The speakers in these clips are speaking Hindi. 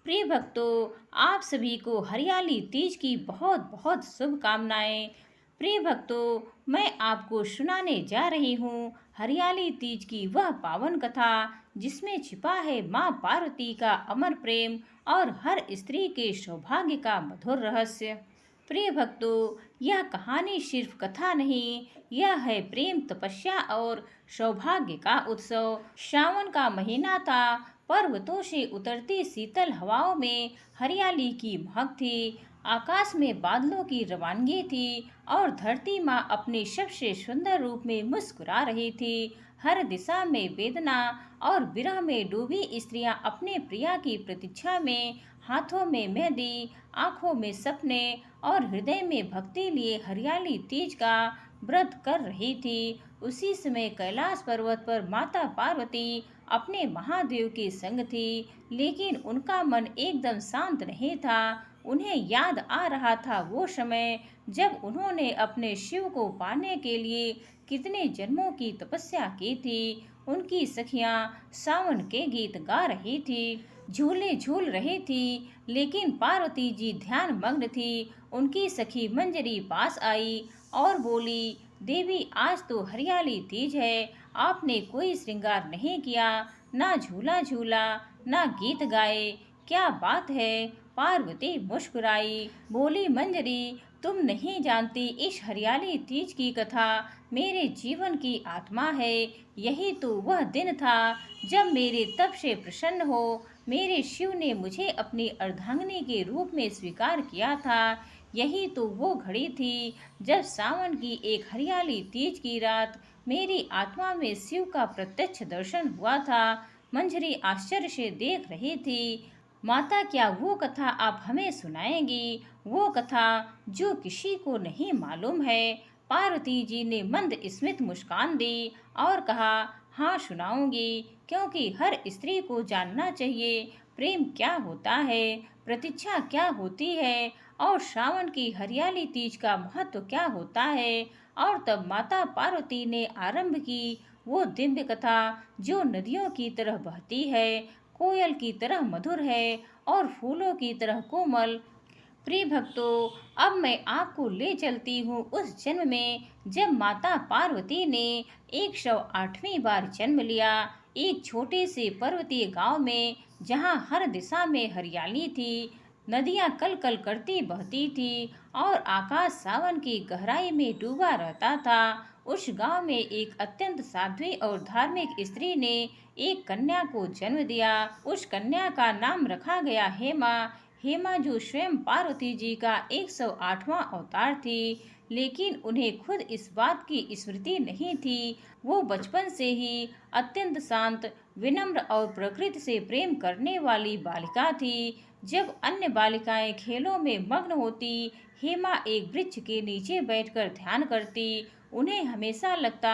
प्रिय भक्तों, आप सभी को हरियाली तीज की बहुत बहुत शुभकामनाएं। प्रिय भक्तों, मैं आपको सुनाने जा रही हूँ हरियाली तीज की वह पावन कथा जिसमें छिपा है माँ पार्वती का अमर प्रेम और हर स्त्री के सौभाग्य का मधुर रहस्य। प्रिय भक्तों, यह कहानी सिर्फ कथा नहीं, यह है प्रेम, तपस्या और सौभाग्य का उत्सव। श्रावण का महीना था। पर्वतों से उतरती शीतल हवाओं में हरियाली की महक थी। आकाश में बादलों की रवानगी थी और धरती माँ अपने सबसे सुंदर रूप में मुस्कुरा रही थी। हर दिशा में वेदना और विरह में डूबी स्त्रियां अपने प्रिया की प्रतीक्षा में, हाथों में मेहंदी, आंखों में सपने और हृदय में भक्ति लिए हरियाली तीज का व्रत कर रही थी। उसी समय कैलाश पर्वत पर माता पार्वती अपने महादेव के संग थी, लेकिन उनका मन एकदम शांत नहीं था। उन्हें याद आ रहा था वो समय जब उन्होंने अपने शिव को पाने के लिए कितने जन्मों की तपस्या की थी। उनकी सखियां सावन के गीत गा रही थी, झूले झूल रही थी, लेकिन पार्वती जी ध्यान मग्न थी। उनकी सखी मंजरी पास आई और बोली, देवी, आज तो हरियाली तीज है, आपने कोई श्रृंगार नहीं किया, ना झूला झूला, ना गीत गाए, क्या बात है? पार्वती मुस्कुराई, बोली, मंजरी, तुम नहीं जानती इस हरियाली तीज की कथा मेरे जीवन की आत्मा है। यही तो वह दिन था जब मेरे तप से प्रसन्न हो मेरे शिव ने मुझे अपनी अर्धांगिनी के रूप में स्वीकार किया था। यही तो वो घड़ी थी जब सावन की एक हरियाली तीज की रात मेरी आत्मा में शिव का प्रत्यक्ष दर्शन हुआ था। मंजरी आश्चर्य से देख रही थी। माता, क्या वो कथा आप हमें सुनाएंगी? वो कथा जो किसी को नहीं मालूम है। पार्वती जी ने मंद स्मित मुस्कान दी और कहा, हाँ सुनाऊंगी, क्योंकि हर स्त्री को जानना चाहिए प्रेम क्या होता है, प्रतीक्षा क्या होती है और श्रावण की हरियाली तीज का महत्व क्या होता है। और तब माता पार्वती ने आरंभ की वो दिव्य कथा जो नदियों की तरह बहती है, कोयल की तरह मधुर है और फूलों की तरह कोमल। प्रिय भक्तों, अब मैं आपको ले चलती हूँ उस जन्म में जब माता पार्वती ने 108वीं बार जन्म लिया, एक छोटे से पर्वतीय गांव में, जहाँ हर दिशा में हरियाली थी, नदियाँ कल कल करती बहती थी और आकाश सावन की गहराई में डूबा रहता था। उस गांव में एक अत्यंत साध्वी और धार्मिक स्त्री ने एक कन्या को जन्म दिया। उस कन्या का नाम रखा गया हेमा। हेमा जो स्वयं पार्वती जी का 108वां अवतार थी, लेकिन उन्हें खुद इस बात की स्मृति नहीं थी। वो बचपन से ही अत्यंत शांत, विनम्र और प्रकृति से प्रेम करने वाली बालिका थी। जब अन्य बालिकाएं खेलों में मग्न होती, हेमा एक वृक्ष के नीचे बैठकर ध्यान करती। उन्हें हमेशा लगता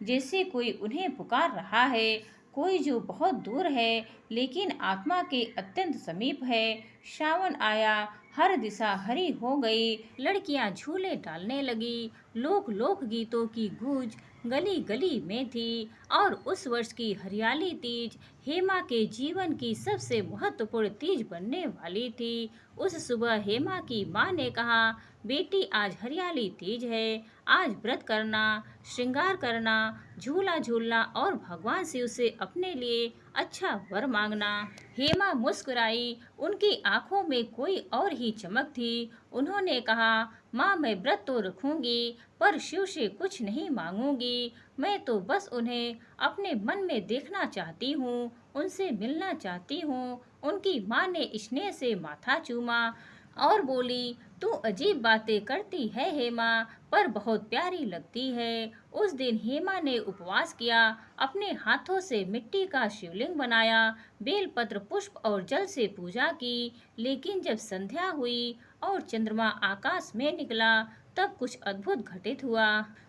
जैसे कोई उन्हें पुकार रहा है, कोई जो बहुत दूर है लेकिन आत्मा के अत्यंत समीप है। श्रावण आया, हर दिशा हरी हो गई, लड़कियां झूले डालने लगी, लोक गीतों की गूंज गली गली में थी और उस वर्ष की हरियाली तीज हेमा के जीवन की सबसे महत्वपूर्ण तीज बनने वाली थी। उस सुबह हेमा की माँ ने कहा, बेटी, आज हरियाली तीज है, आज व्रत करना, श्रृंगार करना, झूला झूलना और भगवान शिव से अपने लिए अच्छा वर मांगना। हेमा मुस्कुराई, उनकी आंखों में कोई और ही चमक थी। उन्होंने कहा, माँ, मैं व्रत तो रखूंगी पर शिव से कुछ नहीं मांगूंगी। मैं तो बस उन्हें अपने मन में देखना चाहती हूँ, उनसे मिलना चाहती हूँ। उनकी माँ ने स्नेह से माथा चूमा और बोली, तू अजीब बातें करती है हेमा, पर बहुत प्यारी लगती है। उस दिन हेमा ने उपवास किया, अपने हाथों से मिट्टी का शिवलिंग बनाया, बेलपत्र, पुष्प और जल से पूजा की। लेकिन जब संध्या हुई और चंद्रमा आकाश में निकला, तब कुछ अद्भुत घटित हुआ।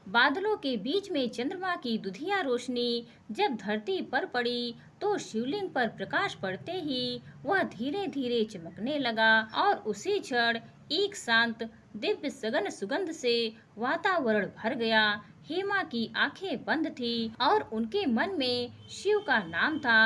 बादलों के बीच में चंद्रमा की दुधिया रोशनी जब धरती पर पड़ी तो शिवलिंग पर प्रकाश पड़ते ही वह धीरे धीरे चमकने लगा और उसी क्षण एक शांत दिव्य सघन सुगंध से वातावरण भर गया। हेमा की आंखें बंद थी और उनके मन में शिव का नाम था।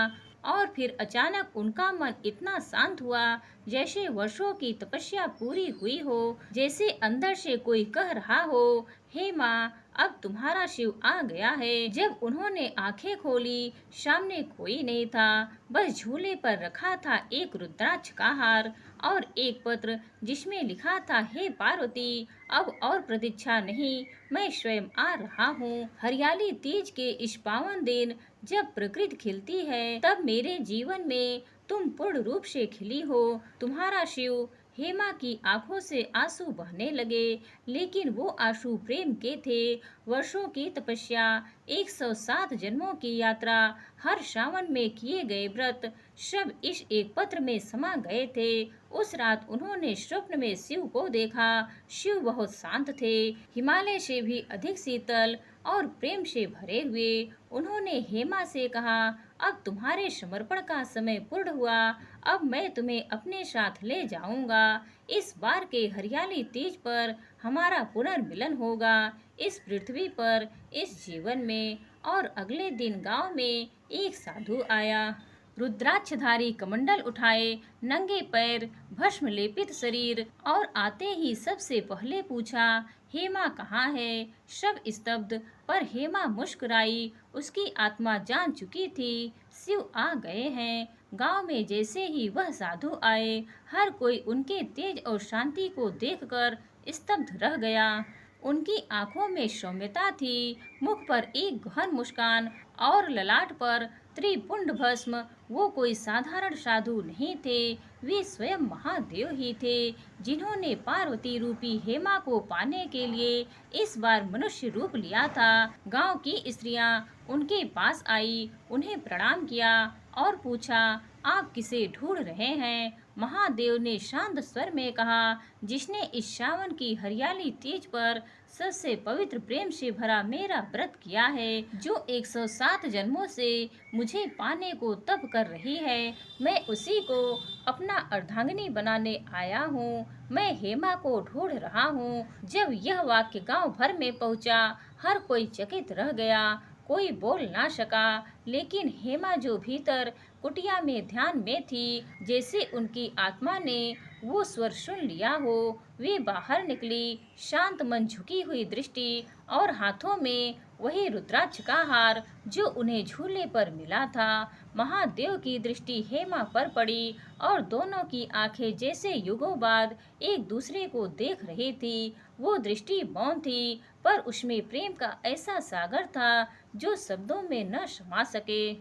और फिर अचानक उनका मन इतना शांत हुआ जैसे वर्षों की तपस्या पूरी हुई हो, जैसे अंदर से कोई कह रहा हो, हे माँ, अब तुम्हारा शिव आ गया है। जब उन्होंने आंखें खोली, सामने कोई नहीं था, बस झूले पर रखा था एक रुद्राक्ष का हार और एक पत्र जिसमें लिखा था, हे पार्वती, अब और प्रतीक्षा नहीं, मैं स्वयं आ रहा हूँ। हरियाली तीज के इस पावन दिन जब प्रकृति खिलती है, तब मेरे जीवन में तुम पूर्ण रूप से खिली हो। तुम्हारा शिव। हेमा की आंखों से आंसू बहने लगे, लेकिन वो आंसू प्रेम के थे। वर्षों की तपस्या, 107 जन्मों की यात्रा, हर श्रावण में किए गए व्रत, सब इस एक पत्र में समा गए थे। उस रात उन्होंने स्वप्न में शिव को देखा। शिव बहुत शांत थे, हिमालय से भी अधिक शीतल और प्रेम से भरे हुए। उन्होंने हेमा से कहा, अब तुम्हारे समर्पण का समय पूर्ण हुआ, अब मैं तुम्हें अपने साथ ले जाऊंगा। इस बार के हरियाली तीज पर हमारा पुनर्मिलन होगा, इस पृथ्वी पर, इस जीवन में। और अगले दिन गांव में एक साधु आया, रुद्राक्षधारी कमंडल उठाए, नंगे पैर, भस्म लेपित शरीर, और आते ही सबसे पहले पूछा, हेमा कहाँ है? सब स्तब्ध, पर हेमा मुस्कुराई। उसकी आत्मा जान चुकी थी, शिव आ गए हैं। गांव में जैसे ही वह साधु आए, हर कोई उनके तेज और शांति को देखकर स्तब्ध रह गया। उनकी आंखों में सौम्यता थी, मुख पर एक गहन मुस्कान और ललाट पर त्रिपुंड भस्म। वो कोई साधारण साधु नहीं थे, वे स्वयं महादेव ही थे, जिन्होंने पार्वती रूपी हेमा को पाने के लिए इस बार मनुष्य रूप लिया था। गांव की स्त्रियां उनके पास आई, उन्हें प्रणाम किया और पूछा, आप किसे ढूंढ रहे हैं? महादेव ने शांत स्वर में कहा, जिसने इस सावन की हरियाली तीज पर सबसे पवित्र प्रेम से भरा मेरा व्रत किया है, जो 107 जन्मों से मुझे पाने को तप कर रही है, मैं उसी को अपना अर्धांगिनी बनाने आया हूँ। मैं हेमा को ढूंढ रहा हूँ। जब यह वाक्य गांव भर में पहुँचा, हर कोई चकित रह गया, कोई बोल ना सका। लेकिन हेमा जो भीतर कुटिया में ध्यान में थी, जैसे उनकी आत्मा ने वो स्वर सुन लिया हो, वे बाहर निकली, शांत मन, झुकी हुई दृष्टि और हाथों में वही रुद्राक्ष का हार जो उन्हें झूले पर मिला था। महादेव की दृष्टि हेमा पर पड़ी और दोनों की आंखें जैसे युगों बाद एक दूसरे को देख रही थी। वो दृष्टि मौन थी, पर उसमें प्रेम का ऐसा सागर था जो शब्दों में न समा सके।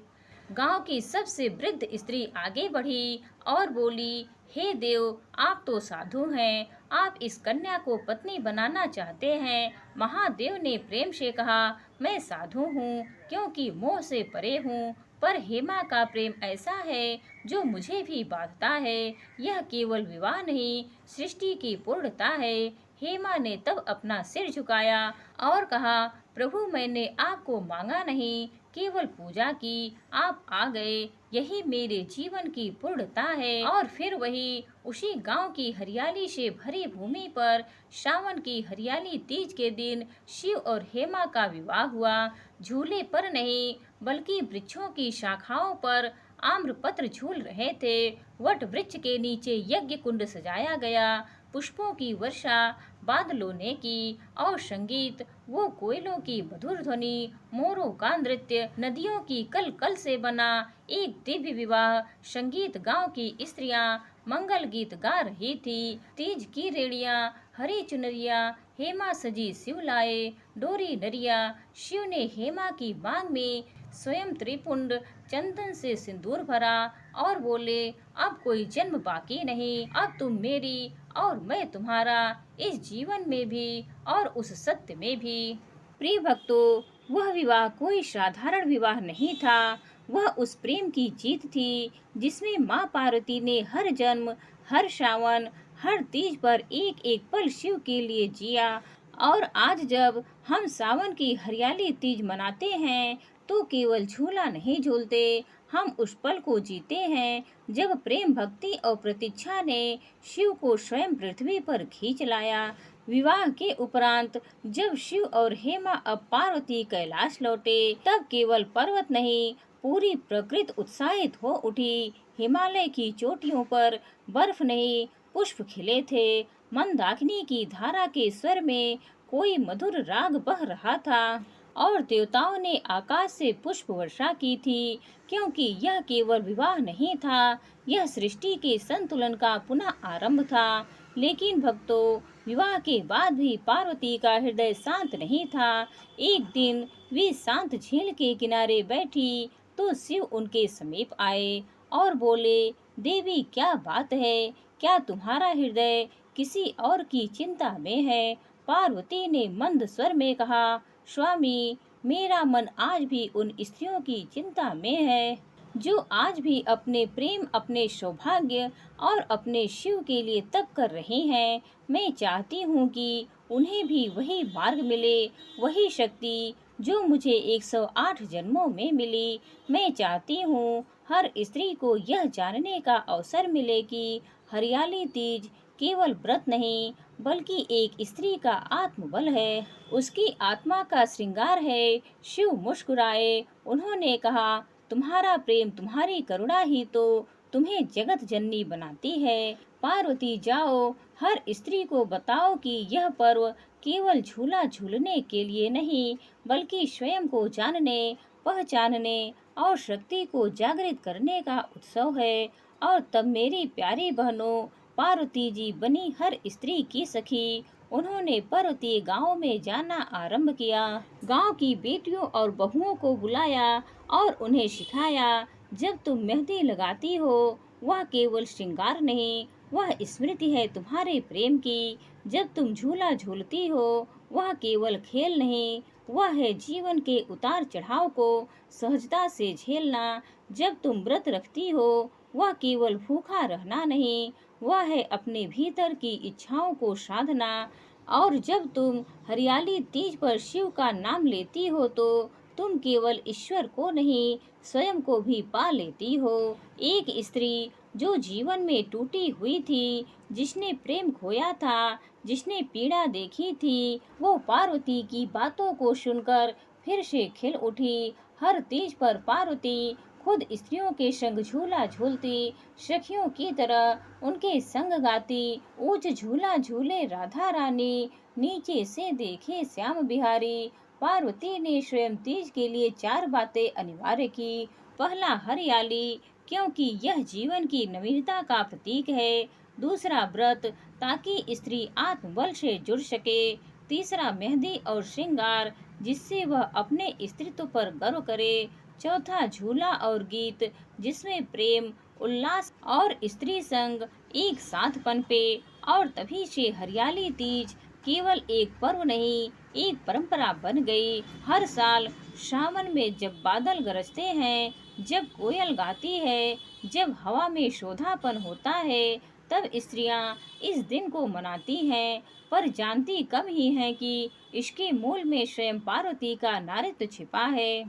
गांव की सबसे वृद्ध स्त्री आगे बढ़ी और बोली, हे देव, आप तो साधु हैं, आप इस कन्या को पत्नी बनाना चाहते हैं। महादेव ने प्रेम से कहा, मैं साधु हूँ क्योंकि मोह से परे हूँ, पर हेमा का प्रेम ऐसा है जो मुझे भी बांधता है। यह केवल विवाह नहीं, सृष्टि की पूर्णता है। हेमा ने तब अपना सिर झुकाया और कहा, प्रभु, मैंने आपको मांगा नहीं, केवल पूजा की, आप आ गए, यही मेरे जीवन की पूर्णता है। और फिर वही उसी गांव की हरियाली से भरी भूमि पर सावन की हरियाली तीज के दिन शिव और हेमा का विवाह हुआ। झूले पर नहीं, बल्कि वृक्षों की शाखाओं पर आम्रपत्र झूल रहे थे। वट वृक्ष के नीचे यज्ञ कुंड सजाया गया, पुष्पों की वर्षा, बादलों ने की, और संगीत, वो कोयलों की मधुर ध्वनि, मोरों का नृत्य, नदियों की कल कल से बना एक दिव्य विवाह संगीत। गांव की स्त्रियां मंगल गीत गा रही थी। तीज की रेड़ियां, हरी चुनरिया, हेमा सजी शिव लाए, डोरी नरिया। शिव ने हेमा की मांग में स्वयं त्रिपुंड चंदन से सिंदूर भरा और बोले, अब कोई जन्म बाकी नहीं, अब तुम मेरी और मैं तुम्हारा, इस जीवन में भी और उस सत्य में भी। प्रिय भक्तों, वह विवाह कोई साधारण विवाह नहीं था, वह उस प्रेम की जीत थी जिसमें माँ पार्वती ने हर जन्म, हर श्रावण, हर तीज पर एक एक पल शिव के लिए जिया। और आज जब हम सावन की हरियाली तीज मनाते हैं, तो केवल झूला नहीं झूलते, हम उस पल को जीते हैं जब प्रेम, भक्ति और प्रतीक्षा ने शिव को स्वयं पृथ्वी पर खींच लाया। विवाह के उपरांत जब शिव और हेमा अब पार्वती कैलाश लौटे, तब केवल पर्वत नहीं, पूरी प्रकृति उत्साहित हो उठी। हिमालय की चोटियों पर बर्फ नहीं, पुष्प खिले थे। मंदाकिनी की धारा के स्वर में कोई मधुर राग बह रहा था और देवताओं ने आकाश से पुष्प वर्षा की थी, क्योंकि यह केवल विवाह नहीं था, यह सृष्टि के संतुलन का पुनः आरंभ था। लेकिन भक्तों, विवाह के बाद भी पार्वती का हृदय शांत नहीं था। एक दिन वे शांत झील के किनारे बैठी तो शिव उनके समीप आए और बोले, देवी क्या बात है, क्या तुम्हारा हृदय किसी और की चिंता में है? पार्वती ने मंद स्वर में कहा, स्वामी, मेरा मन आज भी उन स्त्रियों की चिंता में है जो आज भी अपने प्रेम, अपने सौभाग्य और अपने शिव के लिए तप कर रही हैं। मैं चाहती हूँ कि उन्हें भी वही मार्ग मिले, वही शक्ति जो मुझे 108 जन्मों में मिली। मैं चाहती हूँ हर स्त्री को यह जानने का अवसर मिले कि हरियाली तीज केवल व्रत नहीं, बल्कि एक स्त्री का आत्मबल है, उसकी आत्मा का श्रृंगार है। शिव मुस्कुराए। उन्होंने कहा, तुम्हारा प्रेम, तुम्हारी करुणा ही तो तुम्हें जगत जननी बनाती है। पार्वती, जाओ, हर स्त्री को बताओ कि यह पर्व केवल झूला झूलने के लिए नहीं, बल्कि स्वयं को जानने, पहचानने और शक्ति को जागृत करने का उत्सव है। और तब मेरी प्यारी बहनों, पार्वती जी बनी हर स्त्री की सखी। उन्होंने पर्वतीय गांव में जाना आरंभ किया। गांव की बेटियों और बहुओं को बुलाया और उन्हें सिखाया, जब तुम मेहंदी लगाती हो, वह केवल श्रृंगार नहीं, वह स्मृति है तुम्हारे प्रेम की। जब तुम झूला झूलती हो, वह केवल खेल नहीं, वह है जीवन के उतार चढ़ाव को सहजता से झेलना। जब तुम व्रत रखती हो, वह केवल भूखा रहना नहीं, वह है अपने भीतर की इच्छाओं को साधना। और जब तुम हरियाली तीज पर शिव का नाम लेती हो, तो तुम केवल ईश्वर को नहीं, स्वयं को भी पा लेती हो। एक स्त्री जो जीवन में टूटी हुई थी, जिसने प्रेम खोया था, जिसने पीड़ा देखी थी, वो पार्वती की बातों को सुनकर फिर से खिल उठी। हर तीज पर पार्वती खुद स्त्रियों के संग झूला झूलती, सखियों की तरह उनके संग गाती, ऊंच झूला झूले राधा रानी, नीचे से देखे श्याम बिहारी। पार्वती ने स्वयं तीज के लिए 4 बातें अनिवार्य की। पहला, हरियाली, क्योंकि यह जीवन की नवीनता का प्रतीक है। दूसरा, व्रत, ताकि स्त्री आत्मबल से जुड़ सके। तीसरा, मेहंदी और श्रृंगार, जिससे वह अपने अस्तित्व पर गर्व करे। चौथा, झूला और गीत, जिसमें प्रेम, उल्लास और स्त्री संग एक साथ पनपे। और तभी से हरियाली तीज केवल एक पर्व नहीं, एक परंपरा बन गई। हर साल सावन में जब बादल गरजते हैं, जब कोयल गाती है, जब हवा में शोधापन होता है, तब स्त्रियां इस दिन को मनाती हैं, पर जानती कम ही हैं कि इसके मूल में स्वयं पार्वती का नारित्व छिपा है।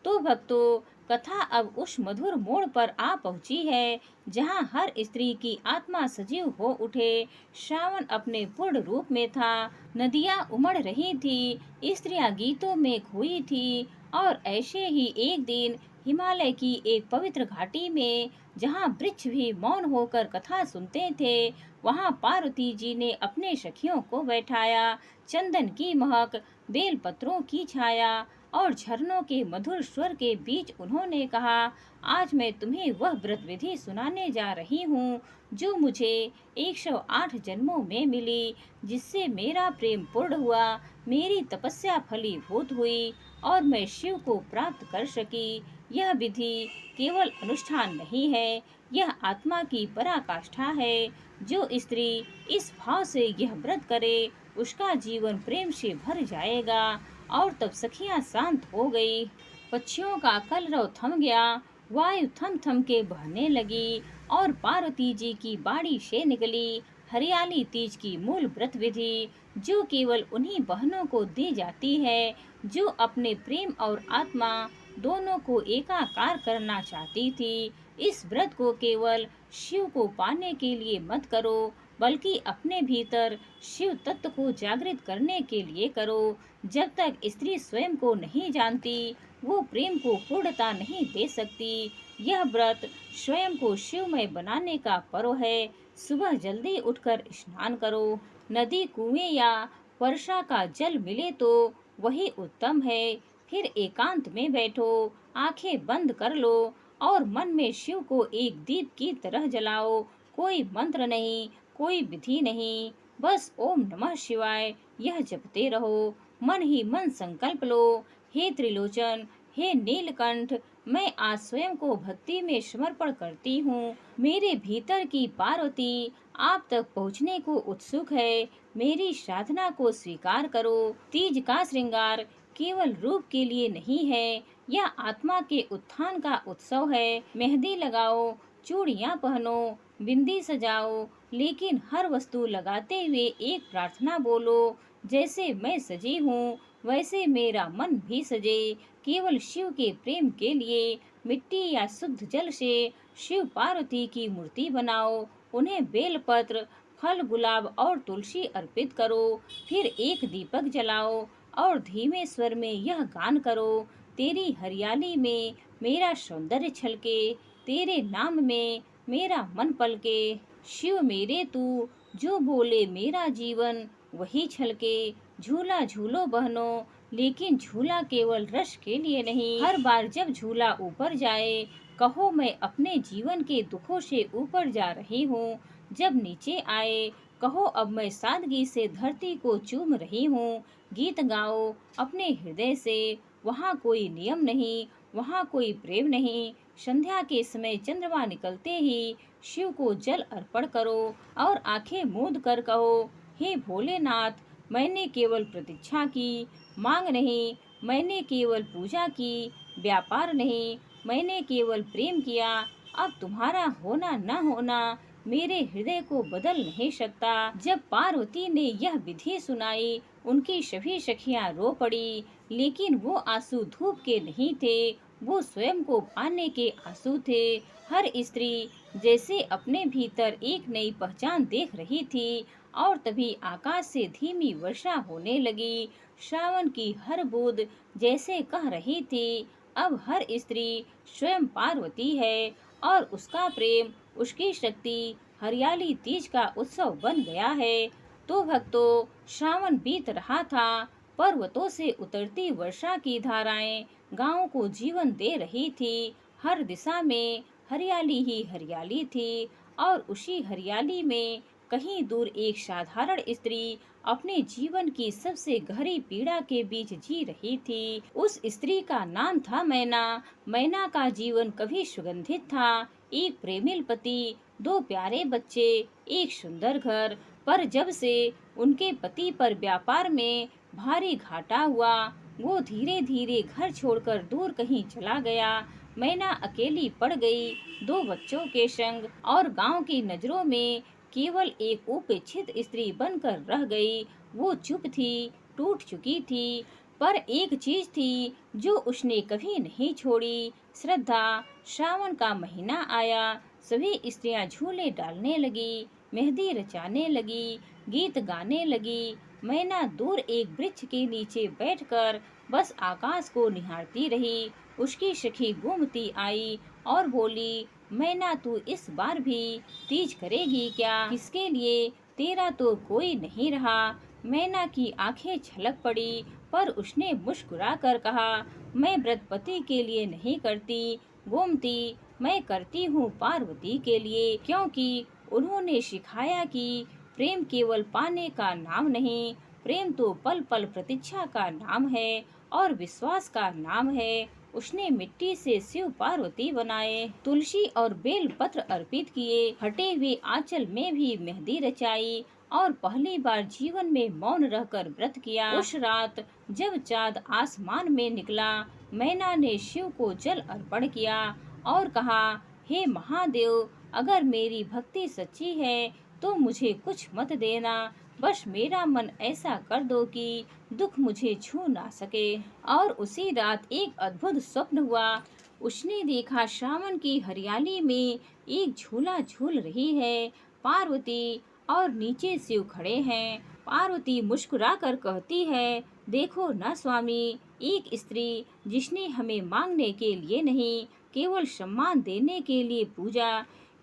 तो भक्तों, कथा अब उस मधुर मोड़ पर आ पहुंची है, जहां हर स्त्री की आत्मा सजीव हो उठे। श्रावण अपने पूर्ण रूप में था, नदियां उमड़ रही थी, स्त्रियां गीतों में खोई थी। और ऐसे ही एक दिन हिमालय की एक पवित्र घाटी में, जहां वृक्ष भी मौन होकर कथा सुनते थे, वहां पार्वती जी ने अपने सखियों को बैठाया। चंदन की महक, बेल पत्रों की छाया और झरनों के मधुर स्वर के बीच उन्होंने कहा, आज मैं तुम्हें वह व्रत विधि सुनाने जा रही हूँ जो मुझे 108 जन्मों में मिली, जिससे मेरा प्रेम पूर्ण हुआ, मेरी तपस्या फलीभूत हुई और मैं शिव को प्राप्त कर सकी। यह विधि केवल अनुष्ठान नहीं है, यह आत्मा की पराकाष्ठा है। जो स्त्री इस भाव से यह व्रत करे, उसका जीवन प्रेम से भर जाएगा। और तब सखियां शांत हो गई, पक्षियों का कलरव थम गया, वायु थम थम के बहने लगी और पार्वती जी की बाड़ी से निकली हरियाली तीज की मूल व्रत विधि, जो केवल उन्हीं बहनों को दी जाती है जो अपने प्रेम और आत्मा दोनों को एकाकार करना चाहती थी। इस व्रत को केवल शिव को पाने के लिए मत करो, बल्कि अपने भीतर शिव तत्व को जागृत करने के लिए करो। जब तक स्त्री स्वयं को नहीं जानती, वो प्रेम को पूर्णता नहीं दे सकती। यह व्रत स्वयं को शिवमय बनाने का पर्व है। सुबह जल्दी उठकर स्नान करो। नदी, कुएं या वर्षा का जल मिले तो वही उत्तम है। फिर एकांत में बैठो, आंखें बंद कर लो और मन में शिव को एक दीप की तरह जलाओ। कोई मंत्र नहीं, कोई विधि नहीं, बस ओम नमः शिवाय यह जपते रहो। मन ही मन संकल्प लो, हे त्रिलोचन, हे नीलकंठ, मैं आज स्वयं को भक्ति में समर्पण करती हूँ। मेरे भीतर की पार्वती आप तक पहुँचने को उत्सुक है। मेरी साधना को स्वीकार करो। तीज का श्रृंगार केवल रूप के लिए नहीं है, यह आत्मा के उत्थान का उत्सव है। मेहंदी लगाओ, चूड़ियाँ पहनो, बिंदी सजाओ, लेकिन हर वस्तु लगाते हुए एक प्रार्थना बोलो, जैसे मैं सजी हूँ वैसे मेरा मन भी सजे। केवल शिव के प्रेम के लिए मिट्टी या शुद्ध जल से शिव पार्वती की मूर्ति बनाओ। उन्हें बेलपत्र, फल, गुलाब और तुलसी अर्पित करो। फिर एक दीपक जलाओ और धीमे स्वर में यह गान करो, तेरी हरियाली में मेरा सौंदर्य छलके, तेरे नाम में मेरा मन पलके। शिव मेरे तू, जो बोले मेरा जीवन वही छलके। झूला झूलो बहनों, लेकिन झूला केवल रस के लिए नहीं। हर बार जब झूला ऊपर जाए, कहो मैं अपने जीवन के दुखों से ऊपर जा रही हूँ। जब नीचे आए, कहो अब मैं सादगी से धरती को चूम रही हूँ। गीत गाओ अपने हृदय से, वहाँ कोई नियम नहीं, वहाँ कोई प्रेम नहीं। संध्या के समय चंद्रमा निकलते ही शिव को जल अर्पण करो और आंखें मूंद कर कहो, हे भोलेनाथ, मैंने केवल प्रतीक्षा की, मांग नहीं। मैंने केवल पूजा की, व्यापार नहीं। मैंने केवल प्रेम किया। अब तुम्हारा होना न होना मेरे हृदय को बदल नहीं सकता। जब पार्वती ने यह विधि सुनाई, उनकी सभी सखियां रो पड़ी, लेकिन वो आंसू धूप के नहीं थे, वो स्वयं को पाने के आंसू थे। हर स्त्री जैसे अपने भीतर एक नई पहचान देख रही थी। और तभी आकाश से धीमी वर्षा होने लगी। श्रावण की हर बूंद जैसे कह रही थी, अब हर स्त्री स्वयं पार्वती है और उसका प्रेम, उसकी शक्ति हरियाली तीज का उत्सव बन गया है। तो भक्तों, श्रावण बीत रहा था। पर्वतों से उतरती वर्षा की धाराएं गांव को जीवन दे रही थी। हर दिशा में हरियाली ही हरियाली थी और उसी हरियाली में कहीं दूर एक साधारण स्त्री अपने जीवन की सबसे गहरी पीड़ा के बीच जी रही थी। उस स्त्री का नाम था मैना। मैना का जीवन कभी सुगंधित था, एक प्रेमिल पति, दो प्यारे बच्चे, एक सुंदर घर। पर जब से उनके पति पर व्यापार में भारी घाटा हुआ, वो धीरे धीरे घर छोड़कर दूर कहीं चला गया। मैना अकेली पड़ गई, दो बच्चों के संग, और गांव की नजरों में केवल एक उपेक्षित स्त्री बनकर रह गई। वो चुप थी, टूट चुकी थी, पर एक चीज थी जो उसने कभी नहीं छोड़ी, श्रद्धा। श्रावण का महीना आया, सभी स्त्रियां झूले डालने लगी, मेहंदी रचाने लगी, गीत गाने लगी। मैना दूर एक वृक्ष के नीचे बैठकर बस आकाश को निहारती रही। उसकी सखी गोमती आई और बोली, मैना तू इस बार भी तीज करेगी क्या? किसके लिए? तेरा तो कोई नहीं रहा। मैना की आंखें छलक पड़ी, पर उसने मुस्कुरा कर कहा, मैं व्रतपति के लिए नहीं करती गोमती, मैं करती हूँ पार्वती के लिए, क्योंकि उन्होंने सिखाया कि प्रेम केवल पाने का नाम नहीं, प्रेम तो पल पल प्रतीक्षा का नाम है और विश्वास का नाम है। उसने मिट्टी से शिव पार्वती बनाए, तुलसी और बेल पत्र अर्पित किए, फटे हुए आंचल में भी मेहंदी रचाई और पहली बार जीवन में मौन रहकर व्रत किया। उस रात जब चाँद आसमान में निकला, मैना ने शिव को जल अर्पण किया और कहा, हे महादेव, अगर मेरी भक्ति सच्ची है तो मुझे कुछ मत देना, बस मेरा मन ऐसा कर दो कि दुख मुझे छू ना सके। और उसी रात एक अद्भुत स्वप्न हुआ। उसने देखा श्रावण की हरियाली में एक झूला झूल रही है पार्वती, और नीचे शिव खड़े हैं। पार्वती मुस्कुरा कर कहती है, देखो ना स्वामी, एक स्त्री जिसने हमें मांगने के लिए नहीं, केवल सम्मान देने के लिए पूजा,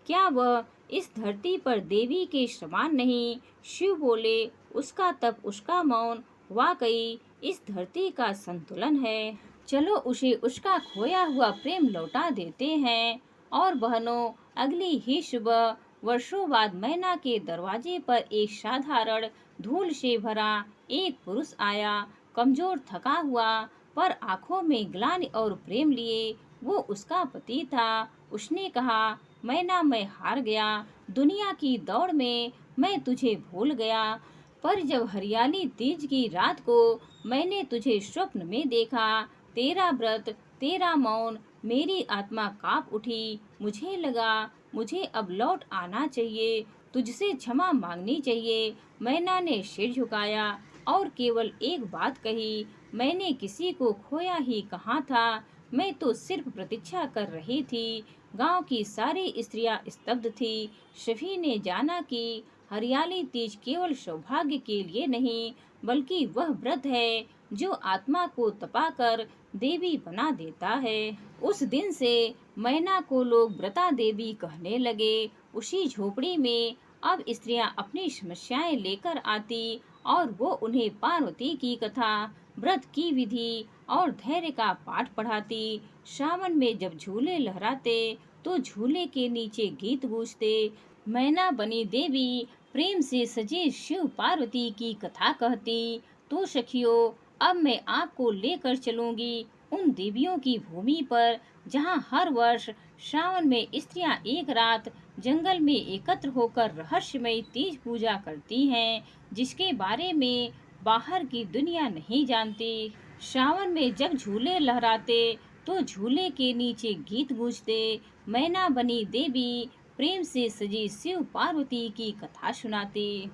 क्या वह इस धरती पर देवी के समान नहीं? शिव बोले, उसका तप, उसका मौन वाकई इस धरती का संतुलन है। चलो उसे उसका खोया हुआ प्रेम लौटा देते हैं। और बहनों, अगली ही सुबह वर्षों बाद मैना के दरवाजे पर एक साधारण धूल से भरा एक पुरुष आया, कमजोर, थका हुआ, पर आंखों में ग्लानि और प्रेम लिए। वो उसका पति था। उसने कहा, मैना, मैं हार गया, दुनिया की दौड़ में मैं तुझे भूल गया, पर जब हरियाली तीज की रात को मैंने तुझे स्वप्न में देखा, तेरा व्रत, तेरा मौन, मेरी आत्मा कांप उठी। मुझे लगा मुझे अब लौट आना चाहिए, तुझसे क्षमा मांगनी चाहिए। मैना ने सिर झुकाया और केवल एक बात कही, मैंने किसी को खोया ही कहा था, मैं तो सिर्फ प्रतीक्षा कर रही थी। गांव की सारी स्त्रियां स्तब्ध थी। सभी ने जाना कि हरियाली तीज केवल सौभाग्य के लिए नहीं, बल्कि वह व्रत है जो आत्मा को तपाकर देवी बना देता है। उस दिन से मैना को लोग व्रता देवी कहने लगे। उसी झोपड़ी में अब स्त्रियां अपनी समस्याएं लेकर आती और वो उन्हें पार्वती की कथा, व्रत की विधि और धैर्य का पाठ पढ़ाती। सावन में जब झूले लहराते तो झूले के नीचे गीत गूंजते। मैना बनी देवी प्रेम से सजे शिव पार्वती की कथा कहती। तो सखियों, अब मैं आपको लेकर चलूंगी उन देवियों की भूमि पर जहां हर वर्ष श्रावण में स्त्रियां एक रात जंगल में एकत्र होकर रहस्यमयी तीज पूजा करती हैं, जिसके बारे में बाहर की दुनिया नहीं जानती। श्रावण में जब झूले लहराते तो झूले के नीचे गीत गूंजते। मैना बनी देवी प्रेम से सजी शिव पार्वती की कथा सुनाती।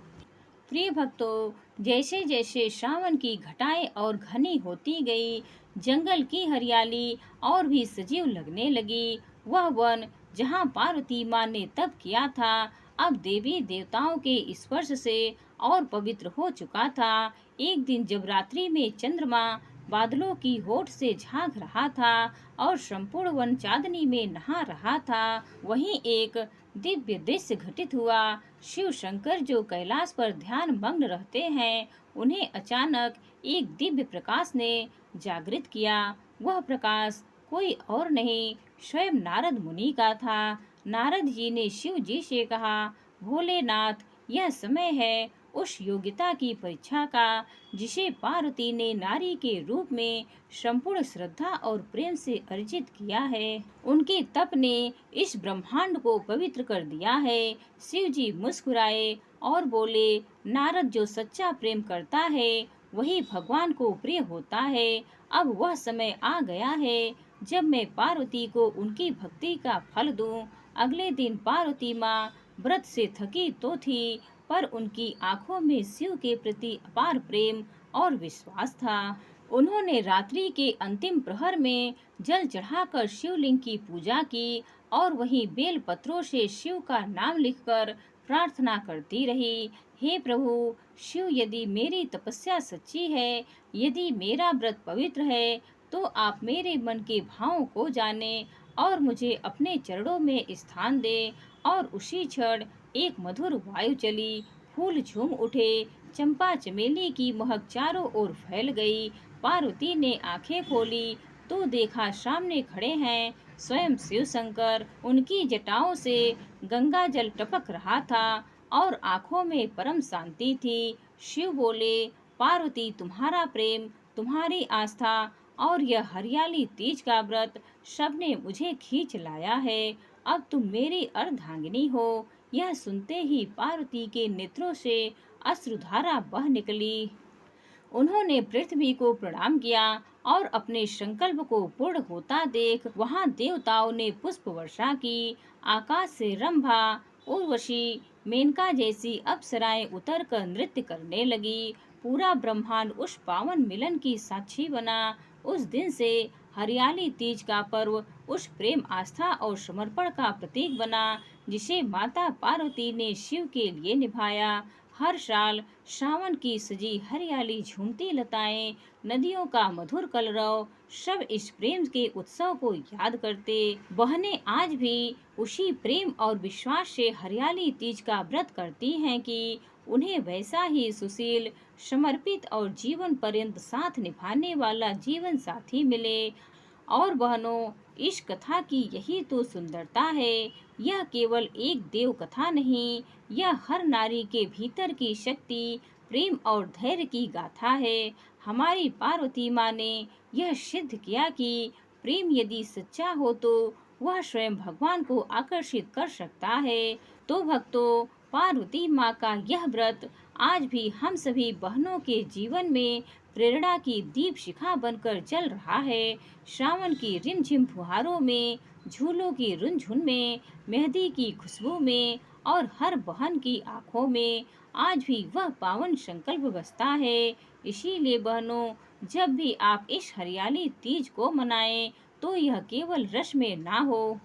प्रिय भक्तों, जैसे जैसे श्रावण की घटाएं और घनी होती गई, जंगल की हरियाली और भी सजीव लगने लगी। वह वन जहां पार्वती माँ ने तप किया था, अब देवी देवताओं के स्पर्श से और पवित्र हो चुका था। एक दिन जब रात्रि में चंद्रमा बादलों की होठ से झांक रहा था और संपूर्ण वन चांदनी में नहा रहा था, वहीं एक दिव्य दृश्य घटित हुआ। शिव शंकर जो कैलाश पर ध्यान मग्न रहते हैं, उन्हें अचानक एक दिव्य प्रकाश ने जागृत किया। वह प्रकाश कोई और नहीं, स्वयं नारद मुनि का था। नारद जी ने शिव जी से कहा, भोलेनाथ, यह समय है उस योग्यता की परीक्षा का जिसे पार्वती ने नारी के रूप में संपूर्ण श्रद्धा और प्रेम से अर्जित किया है। उनके तप ने इस ब्रह्मांड को पवित्र कर दिया है। शिव जी मुस्कुराए और बोले, नारद, जो सच्चा प्रेम करता है वही भगवान को प्रिय होता है। अब वह समय आ गया है जब मैं पार्वती को उनकी भक्ति का फल दूं। अगले दिन पार्वती माँ व्रत से थकी तो थी, पर उनकी आंखों में शिव के प्रति अपार प्रेम और विश्वास था। उन्होंने रात्रि के अंतिम प्रहर में जल चढ़ाकर शिवलिंग की पूजा की और वहीं बेल पत्रों से शिव का नाम लिखकर प्रार्थना करती रही। हे प्रभु शिव, यदि मेरी तपस्या सच्ची है, यदि मेरा व्रत पवित्र है, तो आप मेरे मन के भावों को जाने और मुझे अपने चरणों में स्थान दे। और उसी क्षण एक मधुर वायु चली, फूल झूम उठे, चंपा चमेली की महक चारों ओर फैल गई। पार्वती ने आंखें खोली तो देखा सामने खड़े हैं स्वयं शिव शंकर। उनकी जटाओं से गंगा जल टपक रहा था और आंखों में परम शांति थी। शिव बोले, पार्वती, तुम्हारा प्रेम, तुम्हारी आस्था और यह हरियाली तीज का व्रत सबने मुझे खींच लाया है। अब तुम मेरी अर्धांगिनी हो। यह सुनते ही पार्वती के नेत्रों से अश्रुधारा बह निकली। उन्होंने पृथ्वी को प्रणाम किया और अपने संकल्प को पूर्ण होता देख वहां देवताओं ने पुष्प वर्षा की। आकाश से रंभा, उर्वशी, मेनका जैसी अप्सराएं उतरकर नृत्य करने लगी। पूरा ब्रह्मांड उस पावन मिलन की साक्षी बना। उस दिन से हरियाली तीज का पर्व उस प्रेम, आस्था और समर्पण का प्रतीक बना जिसे माता पार्वती ने शिव के लिए निभाया। हर साल श्रावण की सजी हरियाली, झूमती लताएं, नदियों का मधुर कलरव, सब इस प्रेम के उत्सव को याद करते। बहनें आज भी उसी प्रेम और विश्वास से हरियाली तीज का व्रत करती हैं कि उन्हें वैसा ही सुशील, समर्पित और जीवन पर्यंत साथ निभाने वाला जीवन साथी मिले। और बहनों, इस कथा की यही तो सुंदरता है। यह केवल एक देव कथा नहीं, यह हर नारी के भीतर की शक्ति, प्रेम और धैर्य की गाथा है। हमारी पार्वती माँ ने यह सिद्ध किया कि प्रेम यदि सच्चा हो तो वह स्वयं भगवान को आकर्षित कर सकता है। तो भक्तों, पार्वती माँ का यह व्रत आज भी हम सभी बहनों के जीवन में प्रेरणा की दीप शिखा बनकर जल रहा है। श्रावण की रिमझिम फुहारों में, झूलों की रुनझुन में, मेहंदी की खुशबू में और हर बहन की आंखों में आज भी वह पावन संकल्प बसता है। इसीलिए बहनों, जब भी आप इस हरियाली तीज को मनाएं तो यह केवल रस्म में ना हो,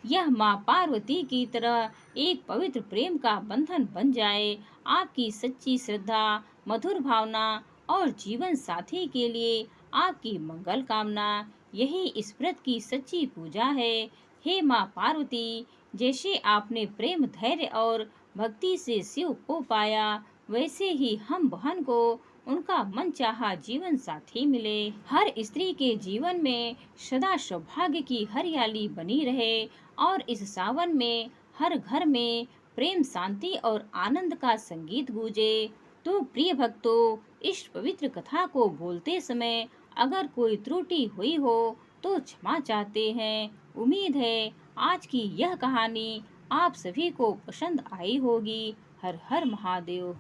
यह माँ पार्वती की तरह एक पवित्र प्रेम का बंधन बन जाए। आपकी सच्ची श्रद्धा, मधुर भावना और जीवन साथी के लिए आपकी मंगल कामना, यही इस व्रत की सच्ची पूजा है। हे माँ पार्वती, जैसे आपने प्रेम, धैर्य और भक्ति से शिव को पाया, वैसे ही हम बहन को उनका मनचाहा जीवन साथी मिले। हर स्त्री के जीवन में सदा सौभाग्य की हरियाली बनी रहे और इस सावन में हर घर में प्रेम, शांति और आनंद का संगीत गूंजे। तो प्रिय भक्तों, इस पवित्र कथा को बोलते समय अगर कोई त्रुटि हुई हो तो क्षमा चाहते हैं। उम्मीद है आज की यह कहानी आप सभी को पसंद आई होगी। हर हर महादेव।